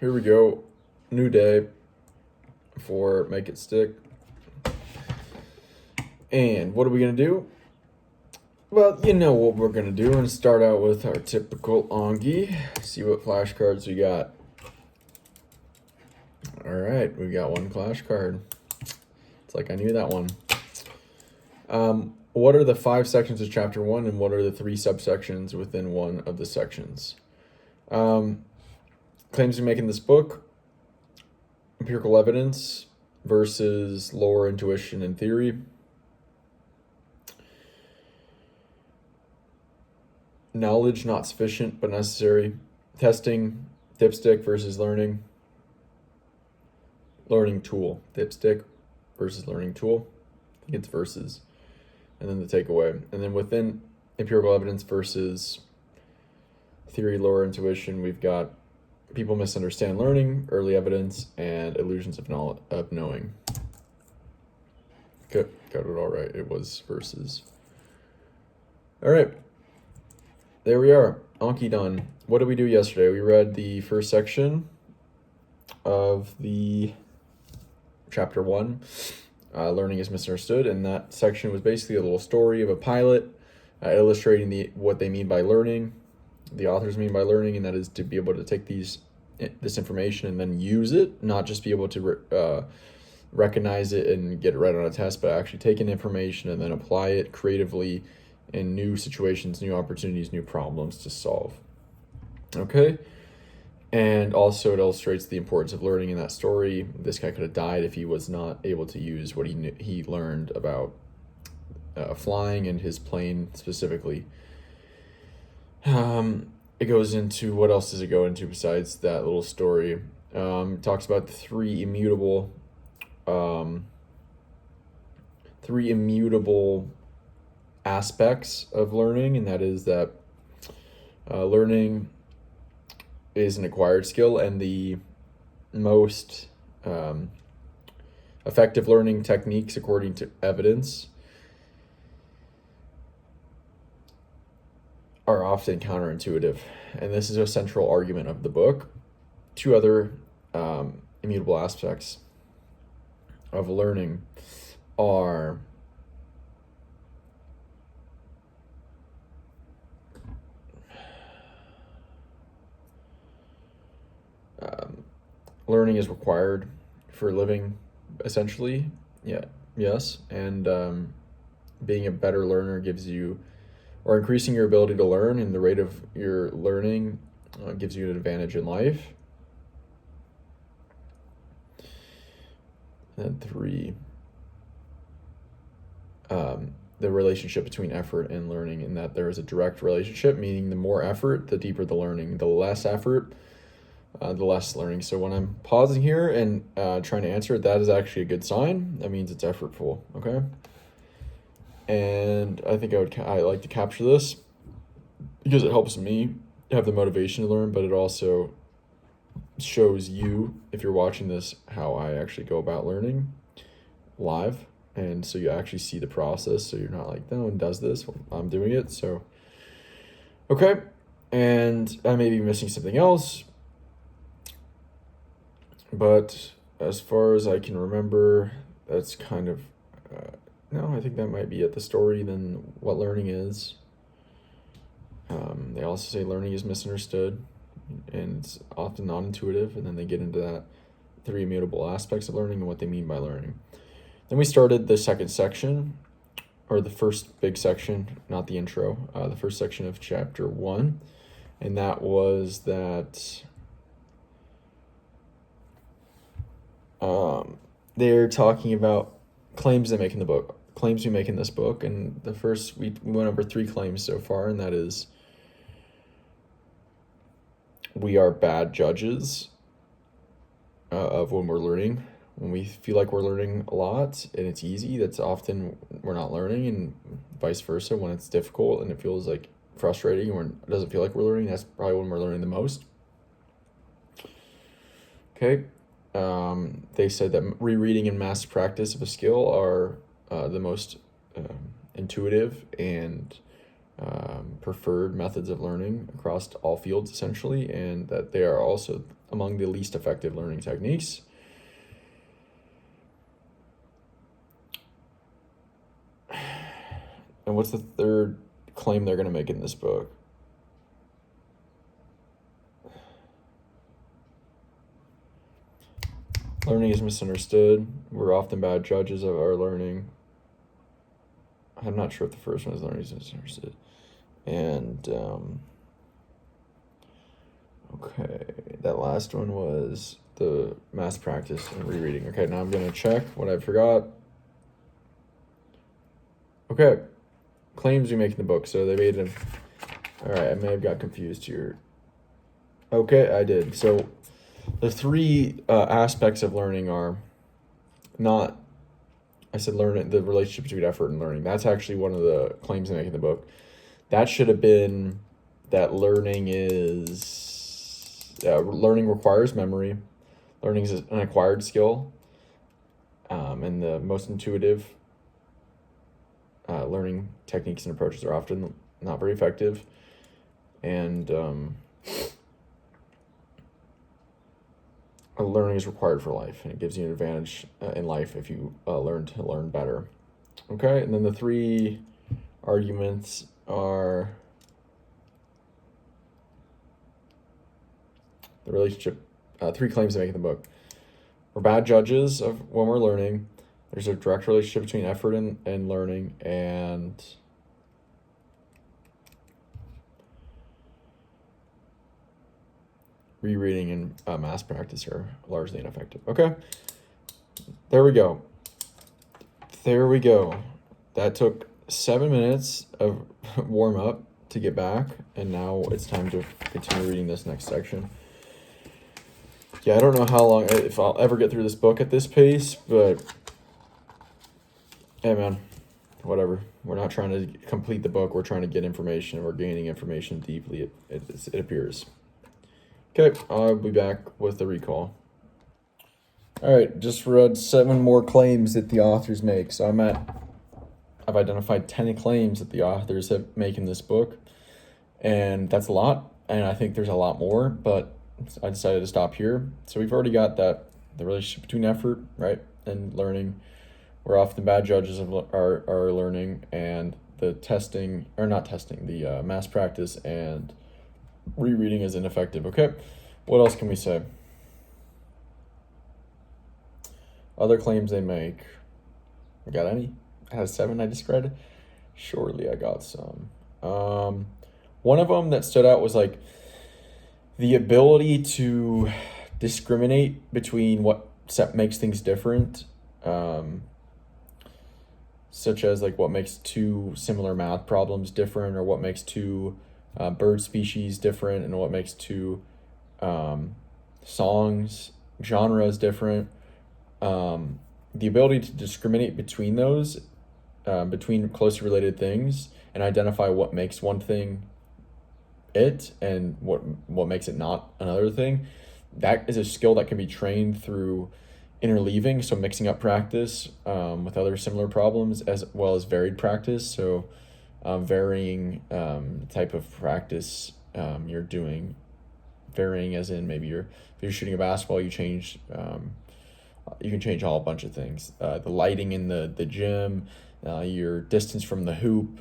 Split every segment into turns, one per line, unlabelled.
here we go. New day for Make It Stick. And what are we going to do? Well, you know what we're going to do. We're going to start out with our typical Ongi. See what flashcards we got. All right, we got one flashcard. It's like I knew that one. What are the 5 sections of chapter 1 and what are the 3 subsections within one of the sections? Claims we make in this book, empirical evidence versus lore, intuition, and theory. Knowledge not sufficient but necessary. Testing, dipstick versus learning. Learning tool, dipstick versus learning tool. I think it's versus. And then the takeaway. And then within empirical evidence versus theory, lore, intuition, we've got people misunderstand learning, early evidence, and illusions of knowing. Good, got it all right. It was versus. All right, there we are. Anki done. What did we do yesterday? We read the first section of the chapter 1. Learning is misunderstood, and that section was basically a little story of a pilot illustrating what they mean by learning, the authors mean by learning, and that is to be able to take this information and then use it, not just be able to recognize it and get it right on a test, but actually take in information and then apply it creatively in new situations, new opportunities, new problems to solve. Okay? And also it illustrates the importance of learning in that story. This guy could have died if he was not able to use what he learned about flying and his plane specifically. It goes into, what else does it go into besides that little story? It talks about the three immutable aspects of learning, and that is that learning is an acquired skill, and the most effective learning techniques, according to evidence, are often counterintuitive. And this is a central argument of the book. 2 other immutable aspects of learning are learning is required for living, essentially. Yes. And being a better learner gives you, or increasing your ability to learn and the rate of your learning gives you an advantage in life. And 3, the relationship between effort and learning, and that there is a direct relationship, meaning the more effort, the deeper the learning. The less effort, the less learning. So when I'm pausing here and trying to answer it, that is actually a good sign. That means it's effortful, okay? And I think I like to capture this because it helps me have the motivation to learn, but it also shows you, if you're watching this, how I actually go about learning live. And so you actually see the process, so you're not like, no one does this, I'm doing it. So, okay. And I may be missing something else, but as far as I can remember, that's kind of, no, I think that might be at the story, then what learning is. They also say learning is misunderstood, and it's often non-intuitive, and then they get into that 3 immutable aspects of learning and what they mean by learning. Then we started the second section, or the first big section, not the intro, the first section of chapter 1, and that was that they're talking about claims they make in the book, claims we make in this book, and the first, we went over 3 claims so far, and that is we are bad judges of when we're learning. When we feel like we're learning a lot and it's easy, that's often we're not learning, and vice versa. When it's difficult and it feels like frustrating or it doesn't feel like we're learning, that's probably when we're learning the most. Okay. They said that rereading and mass practice of a skill are the most intuitive and preferred methods of learning across all fields, essentially, and that they are also among the least effective learning techniques. And what's the third claim they're going to make in this book? Learning is misunderstood. We're often bad judges of our learning. I'm not sure if the first one is learning is misunderstood. And, okay, that last one was the mass practice and rereading. Okay, now I'm going to check what I forgot. Okay, claims we make in the book. So they made them. All right, I may have got confused here. Okay, I did. So the three aspects of learning are not, I said learning, the relationship between effort and learning. That's actually one of the claims they make in the book. That should have been that learning requires memory. Learning is an acquired skill, and the most intuitive learning techniques and approaches are often not very effective. And learning is required for life, and it gives you an advantage in life if you learn to learn better. Okay, and then the three arguments are the relationship, three claims they make in the book. We're bad judges of when we're learning. There's a direct relationship between effort and learning, and rereading and mass practice are largely ineffective. Okay, there we go. That took 7 minutes of warm up to get back, and now it's time to continue reading this next section. Yeah, I don't know how long, if I'll ever get through this book at this pace, but hey man, whatever. We're not trying to complete the book, we're trying to get information, and we're gaining information deeply, it appears. Okay, I'll be back with the recall. All right, just read 7 more claims that the authors make. So I've identified 10 claims that the authors have make in this book, and that's a lot, and I think there's a lot more, but I decided to stop here. So we've already got that, the relationship between effort, right, and learning. We're often bad judges of our learning, and the mass practice and rereading is ineffective. Okay, what else can we say? Other claims they make. I got any? I had 7 I just read. Surely I got some. One of them that stood out was like the ability to discriminate between what makes things different, such as like what makes 2 similar math problems different, or what makes 2 bird species different, and what makes 2 songs genres different. The ability to discriminate between those, between closely related things, and identify what makes one thing it and what makes it not another thing. That is a skill that can be trained through interleaving, so mixing up practice with other similar problems, as well as varied practice. So varying type of practice you're doing, varying as in maybe if you're shooting a basketball, you can change a whole bunch of things. The lighting in the gym, your distance from the hoop,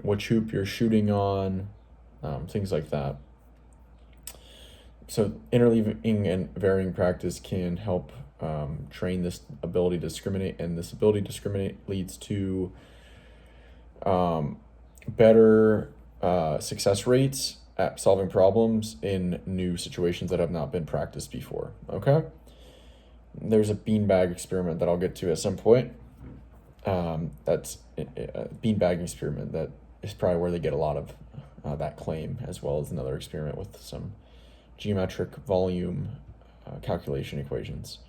which hoop you're shooting on, things like that. So interleaving and varying practice can help train this ability to discriminate, and this ability to discriminate leads to better success rates at solving problems in new situations that have not been practiced before. Okay? There's a beanbag experiment that I'll get to at some point. That's a beanbag experiment that is probably where they get a lot of that claim, as well as another experiment with some geometric volume calculation equations.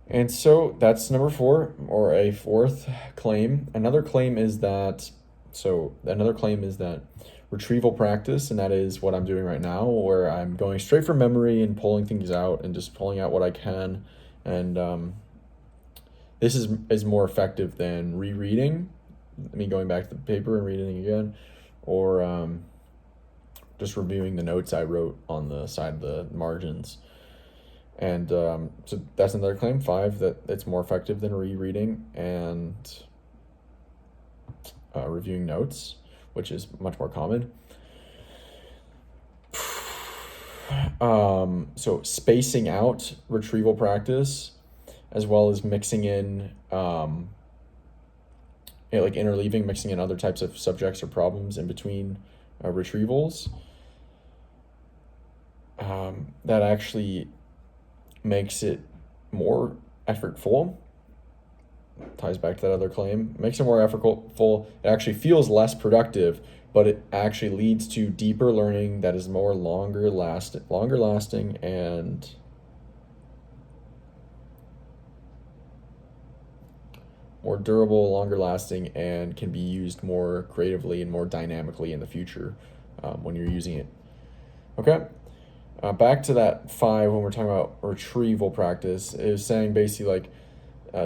And so that's number 4, or a 4th claim. Another claim is that retrieval practice, and that is what I'm doing right now, where I'm going straight from memory and pulling things out and just pulling out what I can. And this is more effective than rereading, me going back to the paper and reading again, or just reviewing the notes I wrote on the side of the margins. And so that's another claim, 5, that it's more effective than rereading and reviewing notes, which is much more common. So spacing out retrieval practice, as well as mixing in, like interleaving, mixing in other types of subjects or problems in between retrievals. That actually makes it more effortful. Ties back to that other claim. Makes it more effortful. It actually feels less productive, but it actually leads to deeper learning that is more longer lasting, and more durable, longer lasting, and can be used more creatively and more dynamically in the future when you're using it. Okay. Back to that 5 when we're talking about retrieval practice, it was saying basically like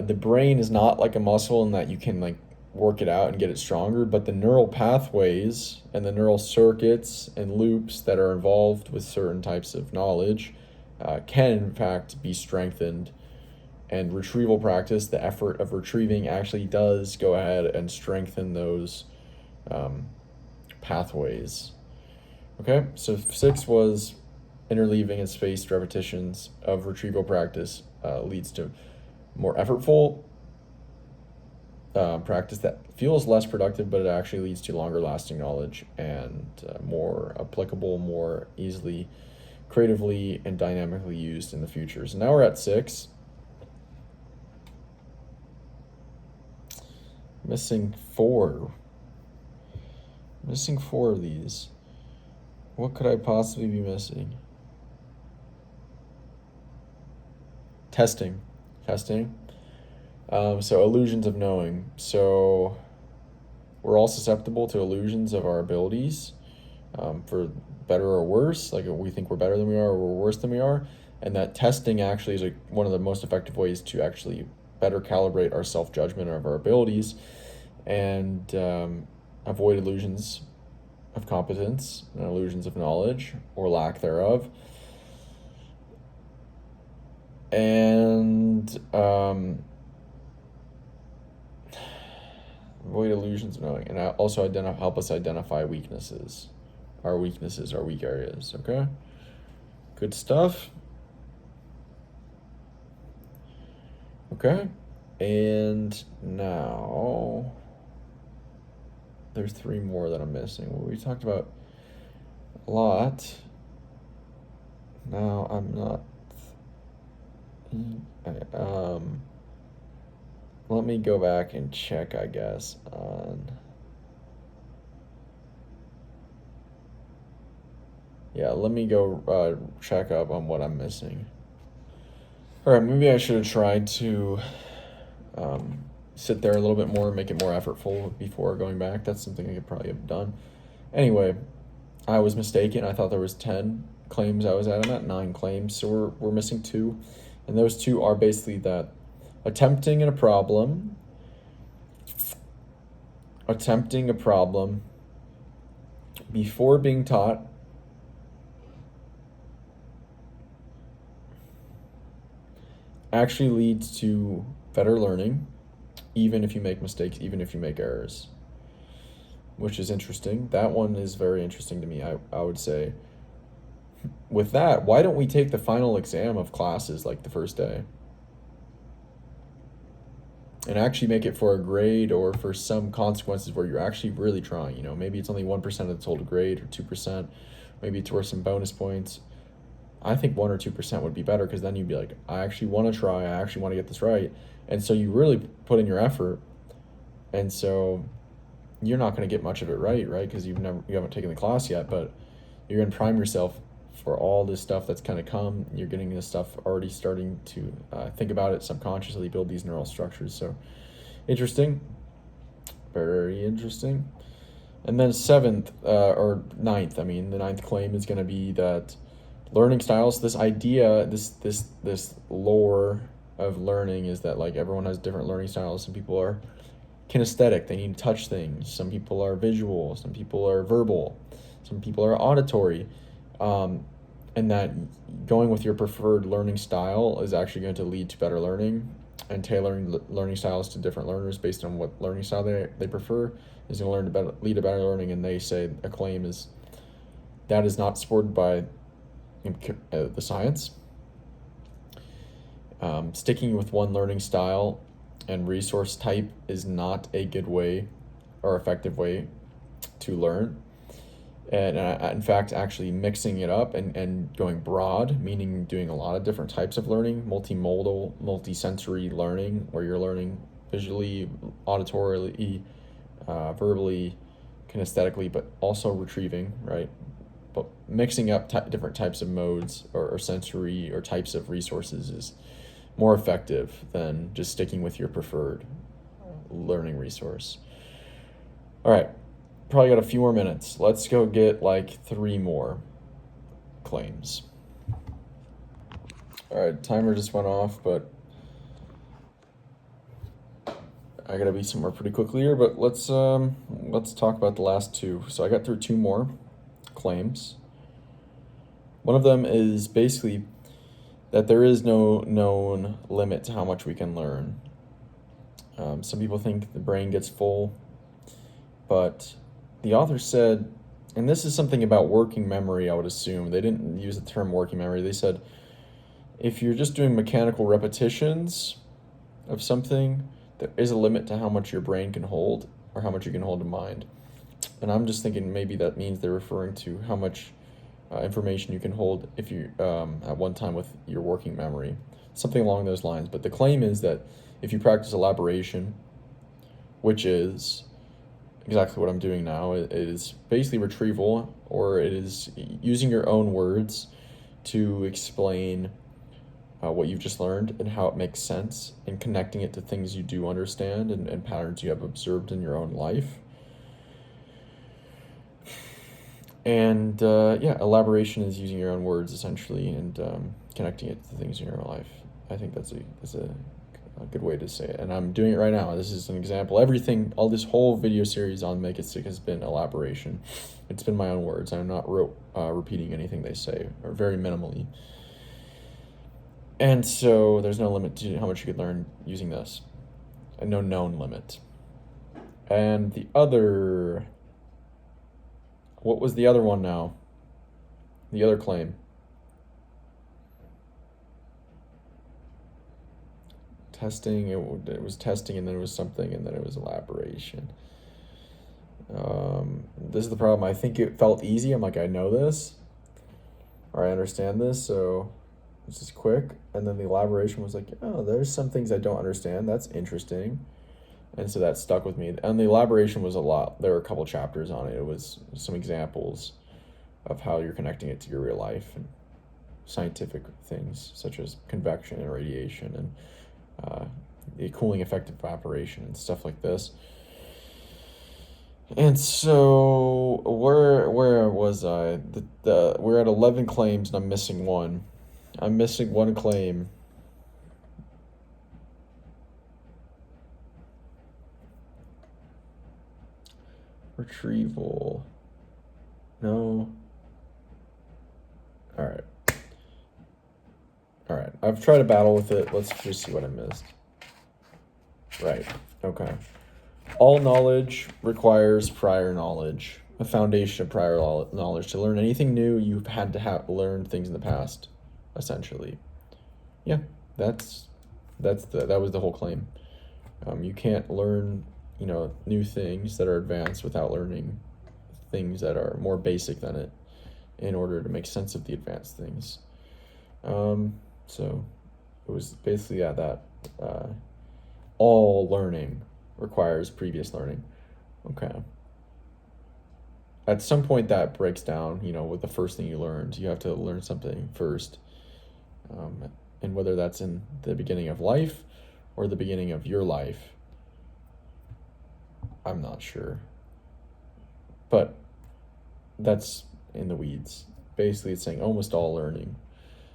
the brain is not like a muscle in that you can like work it out and get it stronger, but the neural pathways and the neural circuits and loops that are involved with certain types of knowledge can in fact be strengthened. And retrieval practice, the effort of retrieving, actually does go ahead and strengthen those pathways. Okay, so 6 was interleaving and spaced repetitions of retrieval practice leads to more effortful practice that feels less productive, but it actually leads to longer lasting knowledge and more applicable, more easily, creatively, and dynamically used in the future. So now we're at 6. Missing 4. Missing 4 of these. What could I possibly be missing? Testing. So illusions of knowing. So we're all susceptible to illusions of our abilities, for better or worse. Like we think we're better than we are, or we're worse than we are. And that testing actually is one of the most effective ways to actually better calibrate our self-judgment of our abilities and avoid illusions of competence and illusions of knowledge or lack thereof. And avoid illusions of knowing, and also help us identify weaknesses, our weak areas. Okay, good stuff. Okay, and now there's 3 more that I'm missing. Well, we talked about a lot. Now I'm not. Let me go back and check, I guess, on. Yeah, let me go check up on what I'm missing. All right, maybe I should have tried to sit there a little bit more, make it more effortful before going back. That's something I could probably have done. Anyway, I was mistaken. I thought there was 10 claims I was at. I'm at 9 claims, so we're missing 2. And those 2 are basically that attempting a problem before being taught actually leads to better learning, even if you make mistakes, even if you make errors, which is interesting. That one is very interesting to me, I would say. With that, why don't we take the final exam of classes like the first day and actually make it for a grade or for some consequences where you're actually really trying? Maybe it's only 1% of the total grade or 2%. Maybe it's worth some bonus points. I think 1 or 2% would be better, because then you'd be like, I actually want to try. I actually want to get this right. And so you really put in your effort. And so you're not going to get much of it right? Because you haven't taken the class yet, but you're going to prime yourself for all this stuff that's kind of come. You're getting this stuff already starting to think about it subconsciously, build these neural structures. So interesting, very interesting. And then 9th, the 9th claim is going to be that learning styles, this idea, this lore of learning is that like everyone has different learning styles. Some people are kinesthetic, they need to touch things. Some people are visual, some people are verbal. Some people are auditory. And that going with your preferred learning style is actually going to lead to better learning, and tailoring learning styles to different learners based on what learning style they prefer is going to lead to better learning. And they say a claim is that is not supported by the science. Sticking with one learning style and resource type is not a good way or effective way to learn. And in fact, actually mixing it up and going broad, meaning doing a lot of different types of learning, multimodal, multisensory learning, where you're learning visually, auditorily, verbally, kinesthetically, but also retrieving, right? But mixing up different types of modes or sensory or types of resources is more effective than just sticking with your preferred learning resource. All right. Probably got a few more minutes. Let's go get like 3 more claims. All right, timer just went off, but I gotta be somewhere pretty quickly here. But let's talk about the last 2. So I got through 2 more claims. One of them is basically that there is no known limit to how much we can learn. Some people think the brain gets full, but the author said, and this is something about working memory, I would assume. They didn't use the term working memory. They said, if you're just doing mechanical repetitions of something, there is a limit to how much your brain can hold or how much you can hold in mind. And I'm just thinking maybe that means they're referring to how much information you can hold if you at one time with your working memory, something along those lines. But the claim is that if you practice elaboration, which is exactly what I'm doing now, it is basically retrieval, or it is using your own words to explain what you've just learned and how it makes sense, and connecting it to things you do understand and patterns you have observed in your own life. And elaboration is using your own words essentially and connecting it to things in your own life. I think that's a good way to say it, and I'm doing it right now. This is an example. Everything, all this whole video series on Make It Stick has been elaboration. It's been my own words. I'm not repeating anything they say, or very minimally. And so there's no limit to how much you could learn using this, and no known limit. And the other, what was the other one now? The other claim. Testing, it was testing, and then it was something, and then it was elaboration. This is the problem. I think it felt easy. I'm like, I know this, or I understand this, so this is quick. And then the elaboration was like, oh, there's some things I don't understand. That's interesting. And so that stuck with me. And the elaboration was a lot. There were a couple chapters on it. It was some examples of how you're connecting it to your real life and scientific things such as convection and radiation and the cooling effect of evaporation and stuff like this. And so where was I? We're at 11 claims and I'm missing one. I'm missing one claim. Retrieval. No. All right. I've tried to battle with it. Let's just see what I missed. Right. Okay. All knowledge requires prior knowledge, a foundation of prior knowledge. To learn anything new, you've had to have learned things in the past, essentially. Yeah, that was the whole claim. You can't learn, new things that are advanced without learning things that are more basic than it in order to make sense of the advanced things. So it was basically that all learning requires previous learning. Okay. At some point that breaks down, with the first thing you learned. You have to learn something first. And whether that's in the beginning of life or the beginning of your life, I'm not sure. But that's in the weeds. Basically, it's saying almost all learning,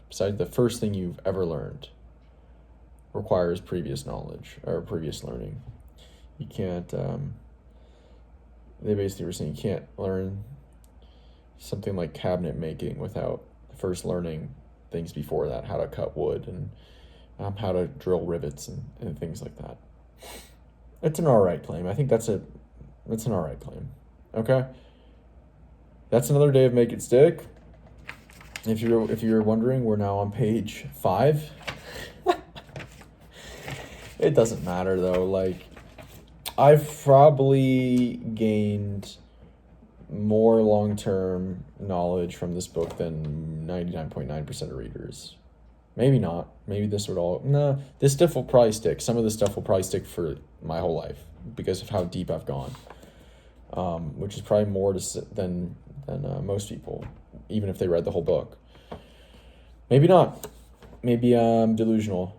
besides the first thing you've ever learned, requires previous knowledge or previous learning. You can't, they basically were saying you can't learn something like cabinet making without first learning things before that, how to cut wood and how to drill rivets and things like that. It's an alright claim. I think that's an alright claim. Okay? That's another day of Make It Stick. If you're wondering, we're now on page 5. It doesn't matter though. Like, I've probably gained more long-term knowledge from this book than 99.9% of readers. Maybe not. Maybe this would all... No, this stuff will probably stick. Some of this stuff will probably stick for my whole life because of how deep I've gone. Which is probably more than most people, even if they read the whole book. Maybe not. Maybe I'm delusional.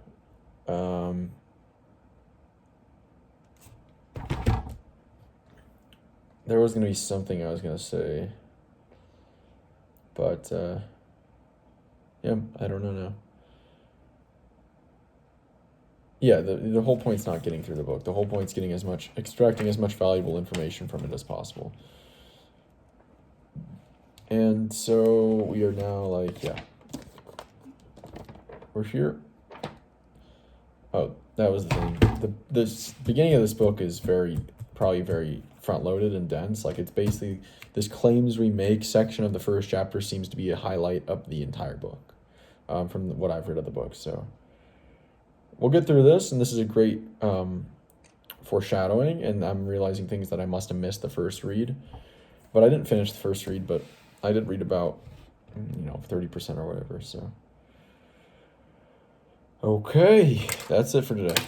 There was going to be something I was going to say. But, yeah, I don't know now. Yeah, the whole point's not getting through the book. The whole point's extracting as much valuable information from it as possible. And so we are now like, yeah. We're here. Oh, that was the thing. The beginning of this book is probably very front-loaded and dense. Like, it's basically this claims we make section of the first chapter seems to be a highlight of the entire book, from what I've read of the book. So we'll get through this, and this is a great foreshadowing, and I'm realizing things that I must have missed the first read. But I didn't finish the first read, but I did read about, 30% or whatever, so. Okay, that's it for today.